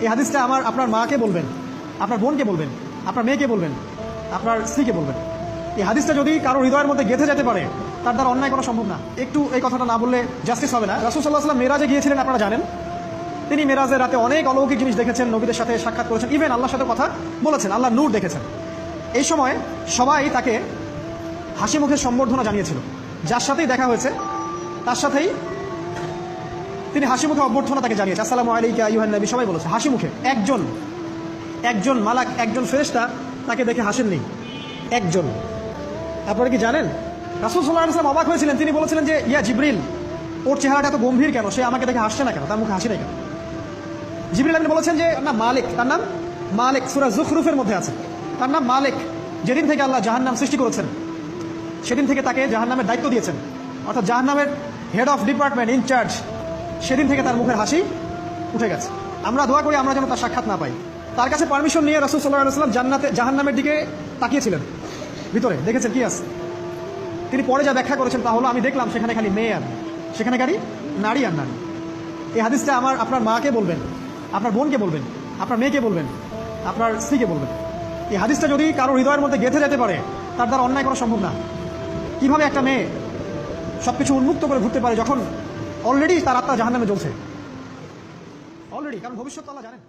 এই হাদিসটা আপনার মাকে বলবেন, আপনার বোনকে বলবেন, আপনার মেয়েকে বলবেন, আপনার স্ত্রীকে বলবেন। এই হাদিসটা যদি কারো হৃদয়ের মধ্যে গেঁথে যেতে পারে, তার দ্বারা অন্যায় করা সম্ভব না। একটু এই কথাটা না বললে জাস্টিস হবে না। রাসূল সাল্লাল্লাহু আলাইহি ওয়াসাল্লাম মেরাজে গিয়েছিলেন, আপনারা জানেন। তিনি মেরাজের রাতে অনেক অলৌকিক জিনিস দেখেছেন, নবীদের সাথে সাক্ষাৎ করেছেন, ইভেন আল্লাহর সাথে কথা বলেছেন, আল্লাহর নূর দেখেছেন। এই সময় সবাই তাকে হাসি মুখে সম্বর্ধনা জানিয়েছিল। যার সাথেই দেখা হয়েছে তার সাথেই তিনি হাসি মুখে অভ্যর্থনা তাকে জানিয়েছে, আসসালামু আলাইকা আইয়ুহান নবী, সবাই বলেছে হাসি মুখে। একজন মালাক, একজন ফেরেশতা তাকে দেখে হাসেননি, একজন। আপনারা কি জানেন রাসূল সাল্লাল্লাহু আলাইহি ওয়াসাল্লাম অবাক হয়েছিলেন। তিনি বলেছিলেন যে ইয়া জিবরিল, ওর চেহারাটা এত গম্ভীর কেন, সে আমাকে দেখে হাসছে না কেন, তার মুখে হাসি নাই কেন? জিবরিল আমিন বলেছেন যে তার নাম মালিক, তার নাম মালিক, সূরা যুখরুফের মধ্যে আছে, তার নাম মালিক। যেদিন থেকে আল্লাহ জাহান্নাম সৃষ্টি করেছেন সেদিন থেকে তাকে জাহান্নামের দায়িত্ব দিয়েছেন, অর্থাৎ জাহান্নামের হেড অফ ডিপার্টমেন্ট, ইনচার্জ। সেদিন থেকে তার মুখের হাসি উঠে গেছে। আমরা দোয়া করি আমরা যেন তার সাক্ষাৎ না পাই। তার কাছে পারমিশন নিয়ে রাসূল সাল্লাল্লাহু আলাইহি ওয়াসাল্লাম জাহান্নামের দিকে তাকিয়েছিলেন, ভিতরে দেখেছেন কি আছে। তিনি পরে যা ব্যাখ্যা করেছেন তা হলো, আমি দেখলাম সেখানে খালি মেয়ে আর সেখানে খালি নারী আর নারী। এই হাদিসটা আপনার মাকে বলবেন, আপনার বোনকে বলবেন, আপনার মেয়েকে বলবেন, আপনার স্ত্রীকে বলবেন। এই হাদিসটা যদি কারো হৃদয়ের মধ্যে গেঁথে যেতে পারে, তার দ্বারা অন্যায় করা সম্ভব না। কিভাবে একটা মেয়ে সবকিছু উন্মুক্ত করে ঘুরতে পারে যখন অলরেডি তার আত্মা জাহান্নামে জ্বলছে, অলরেডি, কারণ ভবিষ্যৎ আল্লাহ জানেন।